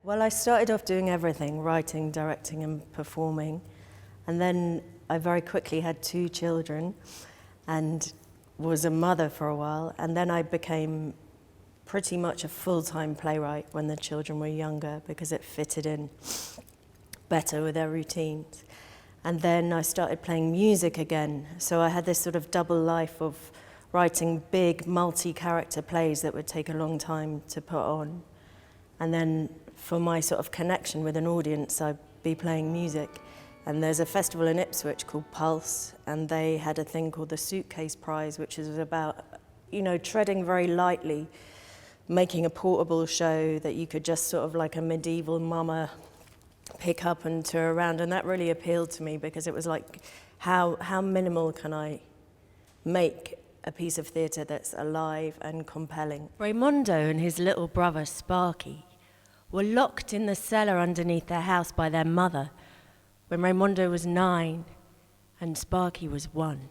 Well, I started off doing everything, writing, directing and performing. And then I very quickly had 2 children and was a mother for a while. And then I became pretty much a full-time playwright when the children were younger because it fitted in better with their routines. And then I started playing music again. So I had this sort of double life of writing big multi-character plays that would take a long time to put on. And then for my sort of connection with an audience, I'd be playing music. And there's a festival in Ipswich called Pulse, and they had a thing called the Suitcase Prize, which is about, treading very lightly, making a portable show that you could just sort of like a medieval mama pick up and tour around. And that really appealed to me because it was like, how minimal can I make a piece of theatre that's alive and compelling? Raymondo and his little brother Sparky were locked in the cellar underneath their house by their mother when Raimundo was 9 and Sparky was 1.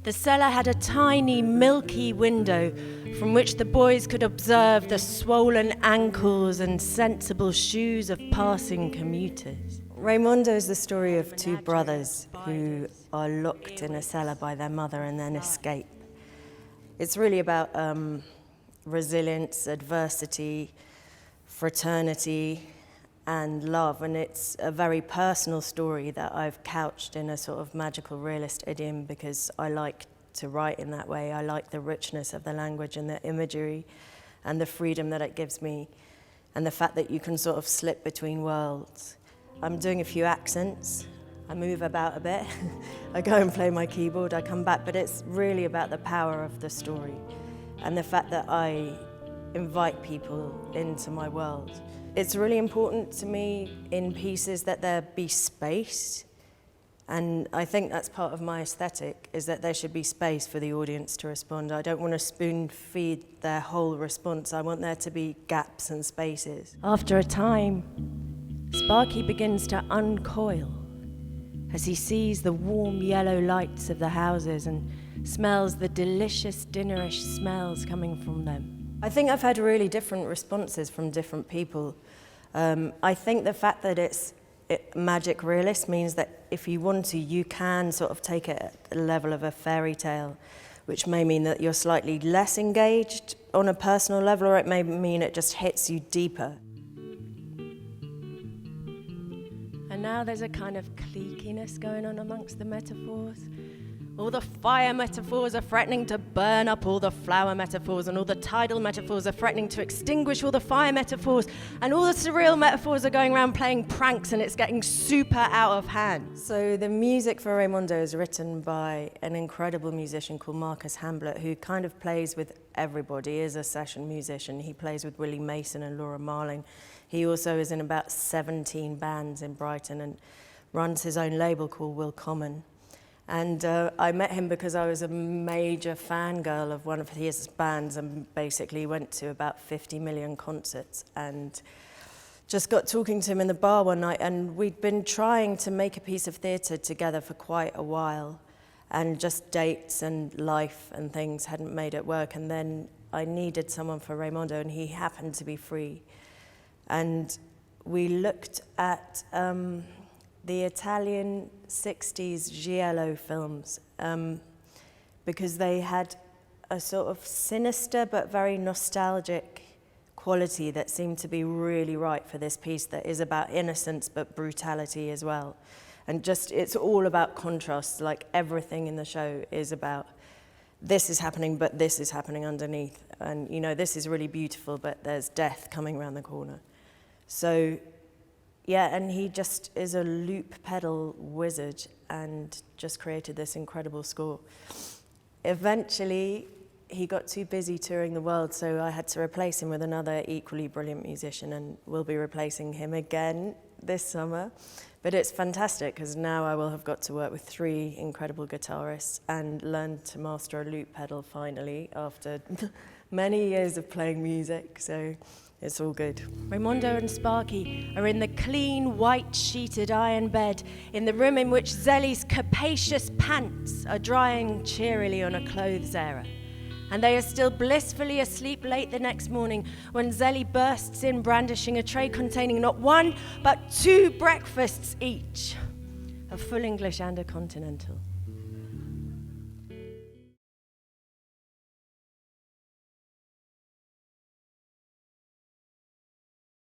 The cellar had a tiny, milky window from which the boys could observe the swollen ankles and sensible shoes of passing commuters. Raimundo is the story of 2 brothers who are locked in a cellar by their mother and then escape. It's really about resilience, adversity, fraternity, and love, and it's a very personal story that I've couched in a sort of magical realist idiom because I like to write in that way. I like the richness of the language and the imagery and the freedom that it gives me and the fact that you can sort of slip between worlds. I'm doing a few accents, I move about a bit, I go and play my keyboard, I come back, but it's really about the power of the story and the fact that I invite people into my world. It's really important to me in pieces that there be space, and I think that's part of my aesthetic, is that there should be space for the audience to respond. I don't want to spoon feed their whole response, I want there to be gaps and spaces. After a time, Sparky begins to uncoil as he sees the warm yellow lights of the houses and smells the delicious dinnerish smells coming from them. I think I've had really different responses from different people. I think the fact that it's magic realist means that if you want to, you can sort of take it at the level of a fairy tale, which may mean that you're slightly less engaged on a personal level, or it may mean it just hits you deeper. And now there's a kind of cliqueiness going on amongst the metaphors. All the fire metaphors are threatening to burn up all the flower metaphors, and all the tidal metaphors are threatening to extinguish all the fire metaphors, and all the surreal metaphors are going around playing pranks, and it's getting super out of hand. So the music for Raimundo is written by an incredible musician called Marcus Hamblett, who kind of plays with everybody, is a session musician. He plays with Willie Mason and Laura Marling. He also is in about 17 bands in Brighton and runs his own label called Will Common. And I met him because I was a major fangirl of one of his bands and basically went to about 50 million concerts and just got talking to him in the bar one night, and we'd been trying to make a piece of theatre together for quite a while, and just dates and life and things hadn't made it work. And then I needed someone for Raymondo, and he happened to be free. And we looked at the Italian 60s giallo films because they had a sort of sinister but very nostalgic quality that seemed to be really right for this piece that is about innocence but brutality as well. And just, it's all about contrast, like everything in the show is about this is happening but this is happening underneath. And this is really beautiful but there's death coming around the corner. So yeah, and he just is a loop pedal wizard and just created this incredible score. Eventually, he got too busy touring the world, so I had to replace him with another equally brilliant musician, and we'll be replacing him again this summer. But it's fantastic, because now I will have got to work with 3 incredible guitarists and learn to master a loop pedal finally after many years of playing music, so it's all good. Raimundo and Sparky are in the clean, white-sheeted iron bed in the room in which Zelly's capacious pants are drying cheerily on a clothes airer. And they are still blissfully asleep late the next morning when Zelly bursts in brandishing a tray containing not one, but 2 breakfasts each, a full English and a continental.